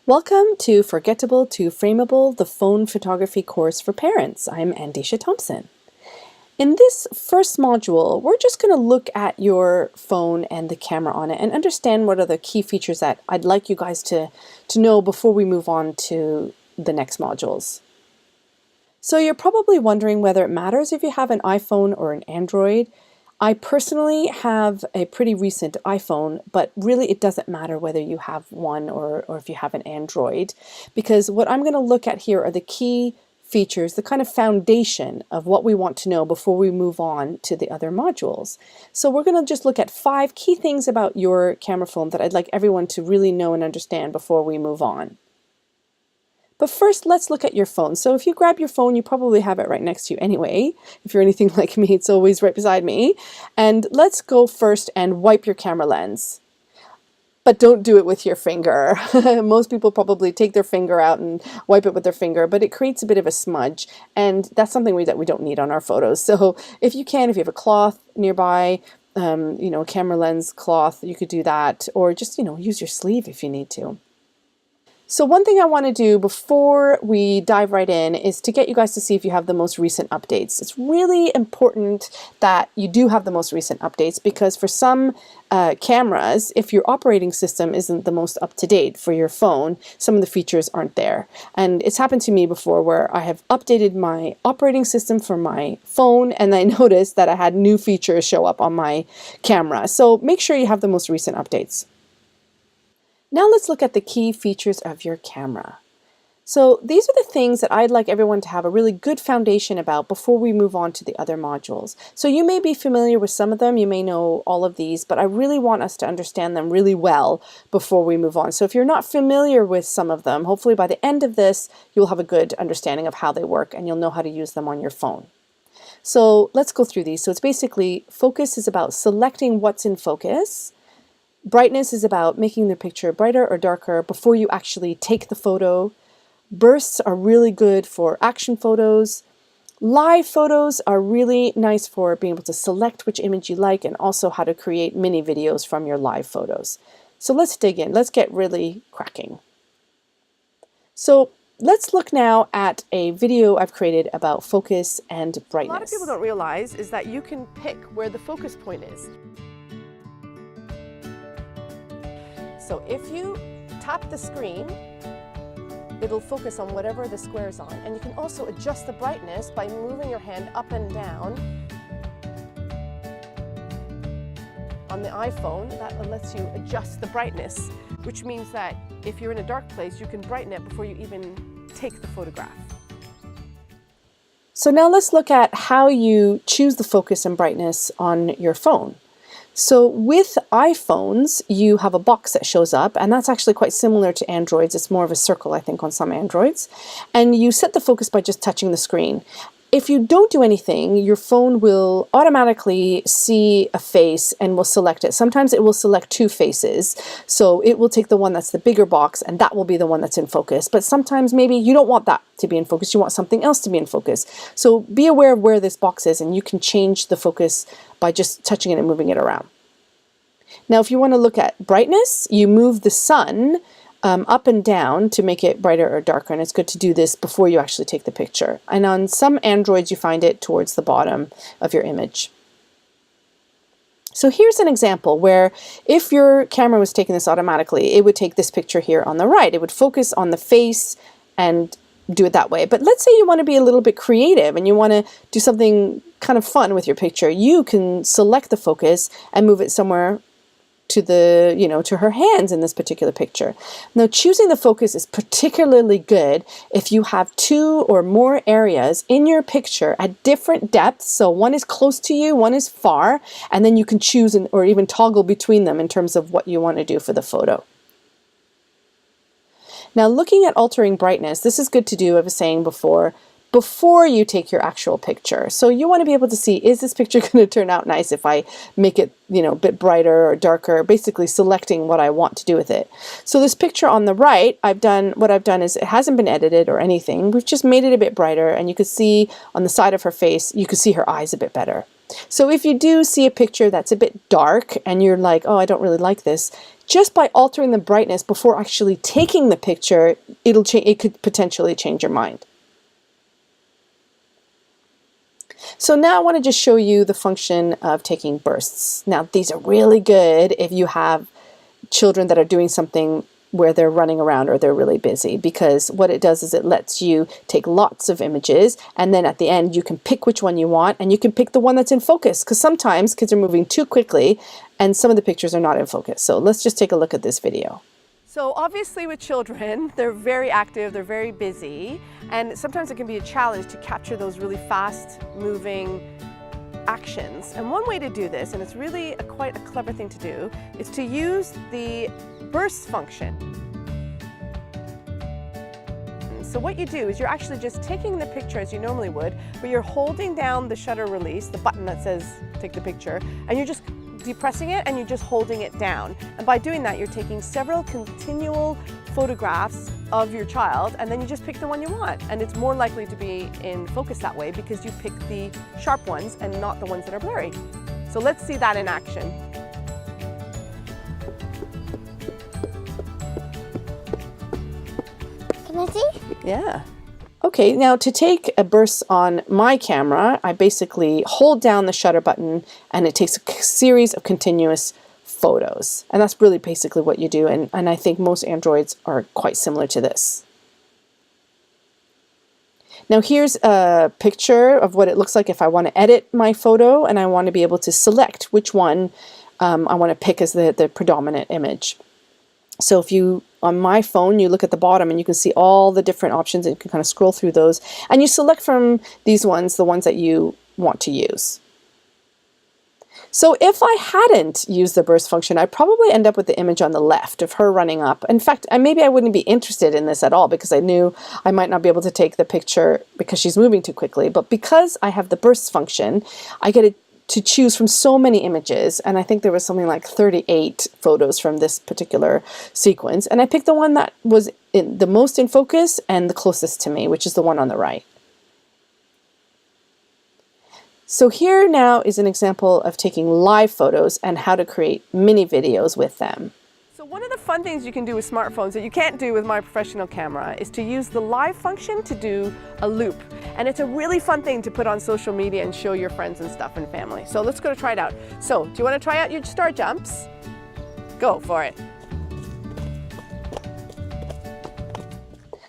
Welcome to Forgettable to Frameable, the phone photography course for parents. I'm Andisha Thompson. In this first module, we're just going to look at your phone and the camera on it and understand what are the key features that I'd like you guys to know before we move on to the next modules. So you're probably wondering whether it matters if you have an iPhone or an Android. I personally have a pretty recent iPhone, but really it doesn't matter whether you have one or if you have an Android, because what I'm going to look at here are the key features, the kind of foundation of what we want to know before we move on to the other modules. So we're going to just look at 5 key things about your camera phone that I'd like everyone to really know and understand before we move on. But first, let's look at your phone. So if you grab your phone, you probably have it right next to you anyway. If you're anything like me, it's always right beside me. And let's go first and wipe your camera lens. But don't do it with your finger. Most people probably take their finger out and wipe it with their finger, but it creates a bit of a smudge. And that's something that we don't need on our photos. So if you have a cloth nearby, a camera lens cloth, you could do that. Or just, use your sleeve if you need to. So one thing I want to do before we dive right in is to get you guys to see if you have the most recent updates. It's really important that you do have the most recent updates, because for some cameras, if your operating system isn't the most up-to-date for your phone, some of the features aren't there. And it's happened to me before where I have updated my operating system for my phone and I noticed that I had new features show up on my camera. So make sure you have the most recent updates. Now let's look at the key features of your camera. So these are the things that I'd like everyone to have a really good foundation about before we move on to the other modules. So you may be familiar with some of them, you may know all of these, but I really want us to understand them really well before we move on. So if you're not familiar with some of them, hopefully by the end of this, you'll have a good understanding of how they work and you'll know how to use them on your phone. So let's go through these. So it's basically, focus is about selecting what's in focus. Brightness is about making the picture brighter or darker before you actually take the photo. Bursts are really good for action photos. Live photos are really nice for being able to select which image you like and also how to create mini videos from your live photos. So let's dig in. Let's get really cracking. So let's look now at a video I've created about focus and brightness. A lot of people don't realize is that you can pick where the focus point is. So if you tap the screen, it'll focus on whatever the square's on. And you can also adjust the brightness by moving your hand up and down. On the iPhone, that lets you adjust the brightness, which means that if you're in a dark place, you can brighten it before you even take the photograph. So now let's look at how you choose the focus and brightness on your phone. So with iPhones, you have a box that shows up, and that's actually quite similar to Androids. It's more of a circle, I think, on some Androids. And you set the focus by just touching the screen. If you don't do anything, your phone will automatically see a face and will select it. Sometimes it will select 2 faces. So it will take the one that's the bigger box and that will be the one that's in focus. But sometimes maybe you don't want that to be in focus. You want something else to be in focus. So be aware of where this box is and you can change the focus by just touching it and moving it around. Now, if you want to look at brightness, you move the sun up and down to make it brighter or darker, and it's good to do this before you actually take the picture. And on some Androids, you find it towards the bottom of your image. So here's an example where if your camera was taking this automatically, it would take this picture here on the right. It would focus on the face and do it that way. But let's say you want to be a little bit creative and you want to do something kind of fun with your picture. You can select the focus and move it somewhere to the, to her hands in this particular picture. Now, choosing the focus is particularly good if you have 2 or more areas in your picture at different depths. So one is close to you, one is far, and then you can choose or even toggle between them in terms of what you want to do for the photo. Now, looking at altering brightness, this is good to do, I was saying before you take your actual picture. So you want to be able to see, is this picture going to turn out nice if I make it, a bit brighter or darker, basically selecting what I want to do with it. So this picture on the right, what I've done is it hasn't been edited or anything. We've just made it a bit brighter, and you can see on the side of her face, you can see her eyes a bit better. So if you do see a picture that's a bit dark and you're like, oh, I don't really like this, just by altering the brightness before actually taking the picture, it could potentially change your mind. So now I want to just show you the function of taking bursts. Now these are really good if you have children that are doing something where they're running around or they're really busy, because what it does is it lets you take lots of images, and then at the end you can pick which one you want, and you can pick the one that's in focus, because sometimes kids are moving too quickly and some of the pictures are not in focus. So let's just take a look at this video. So obviously with children, they're very active, they're very busy, and sometimes it can be a challenge to capture those really fast moving actions. And one way to do this, and it's really quite a clever thing to do, is to use the burst function. So what you do is you're actually just taking the picture as you normally would, but you're holding down the shutter release, the button that says take the picture, and you're just depressing it and you're just holding it down. And by doing that, you're taking several continual photographs of your child, and then you just pick the one you want. And it's more likely to be in focus that way because you pick the sharp ones and not the ones that are blurry. So let's see that in action. Can I see? Yeah. Okay, now to take a burst on my camera, I basically hold down the shutter button and it takes a series of continuous photos. And that's really basically what you do, and I think most Androids are quite similar to this. Now here's a picture of what it looks like if I want to edit my photo and I want to be able to select which one I want to pick as the predominant image. So if you, on my phone, you look at the bottom and you can see all the different options, and you can kind of scroll through those, and you select from these ones the ones that you want to use. So if I hadn't used the burst function, I'd probably end up with the image on the left of her running up. In fact, maybe I wouldn't be interested in this at all because I knew I might not be able to take the picture because she's moving too quickly. But because I have the burst function, I get to choose from so many images, and I think there was something like 38 photos from this particular sequence, and I picked the one that was the most in focus and the closest to me, which is the one on the right. So here now is an example of taking live photos and how to create mini videos with them. So one of the fun things you can do with smartphones that you can't do with my professional camera is to use the live function to do a loop. And it's a really fun thing to put on social media and show your friends and stuff and family. So let's go to try it out. So do you want to try out your star jumps? Go for it.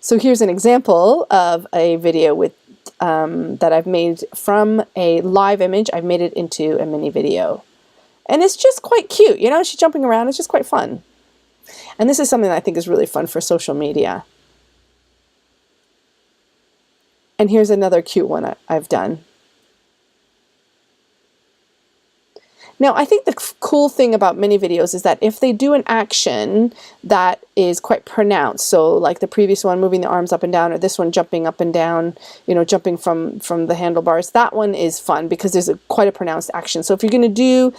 So here's an example of a video with that I've made from a live image. I've made it into a mini video. And it's just quite cute. You know, she's jumping around. It's just quite fun. And this is something that I think is really fun for social media. And here's another cute one I've done. Now, I think the cool thing about mini videos is that if they do an action that is quite pronounced, so like the previous one, moving the arms up and down, or this one jumping up and down, you know, jumping from the handlebars, that one is fun because there's quite a pronounced action. So if you're going to do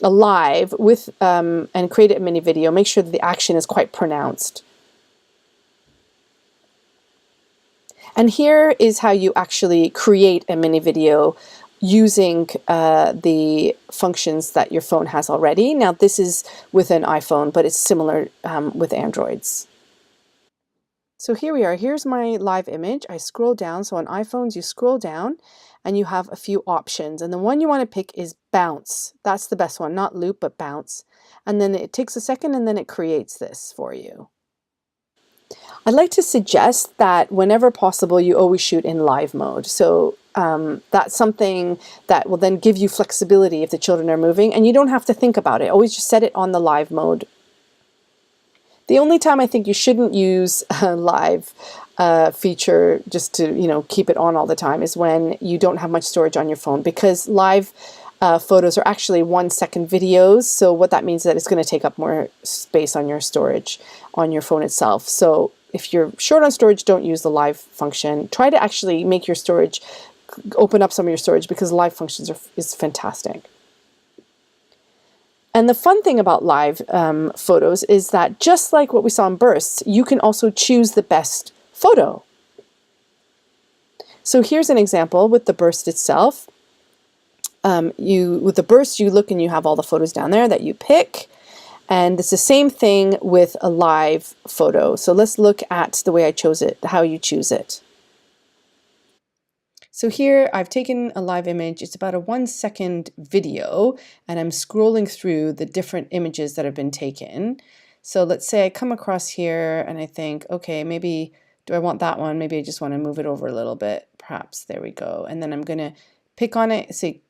a live with and create a mini video, make sure that the action is quite pronounced. And here is how you actually create a mini video using the functions that your phone has already. Now this is with an iPhone, but it's similar with Androids. So here we are. Here's my live image. I scroll down. So on iPhones, you scroll down and you have a few options. And the one you want to pick is bounce. That's the best one, not loop, but bounce. And then it takes a second and then it creates this for you. I'd like to suggest that whenever possible, you always shoot in live mode. So that's something that will then give you flexibility if the children are moving, and you don't have to think about it. Always just set it on the live mode. The only time I think you shouldn't use a live feature just to, you know, keep it on all the time is when you don't have much storage on your phone, because live photos are actually 1-second videos. So what that means is that it's going to take up more space on your storage on your phone itself. So if you're short on storage, don't use the live function. Try to actually make your storage, open up some of your storage, because live functions is fantastic. And the fun thing about live photos is that just like what we saw in bursts, you can also choose the best photo. So here's an example with the burst itself. With the burst, you look and you have all the photos down there that you pick. And it's the same thing with a live photo. So let's look at the way I chose it, how you choose it. So here I've taken a live image. It's about a 1-second video, and I'm scrolling through the different images that have been taken. So let's say I come across here and I think, okay, maybe do I want that one? Maybe I just want to move it over a little bit. Perhaps there we go. And then I'm going to pick on it, say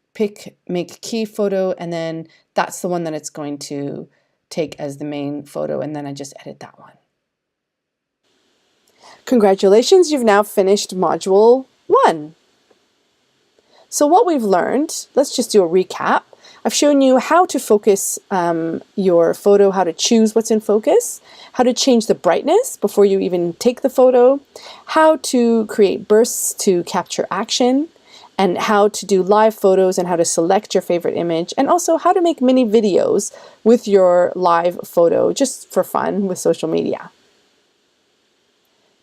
make key photo, and then that's the one that it's going to take as the main photo, and then I just edit that one. Congratulations, you've now finished module 1. So what we've learned, let's just do a recap. I've shown you how to focus your photo, how to choose what's in focus, how to change the brightness before you even take the photo, how to create bursts to capture action, and how to do live photos and how to select your favorite image, and also how to make mini videos with your live photo just for fun with social media.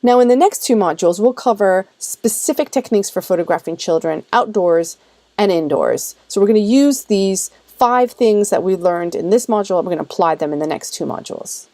Now in the next 2 modules, we'll cover specific techniques for photographing children outdoors and indoors. So we're going to use these 5 things that we learned in this module and we're going to apply them in the next 2 modules.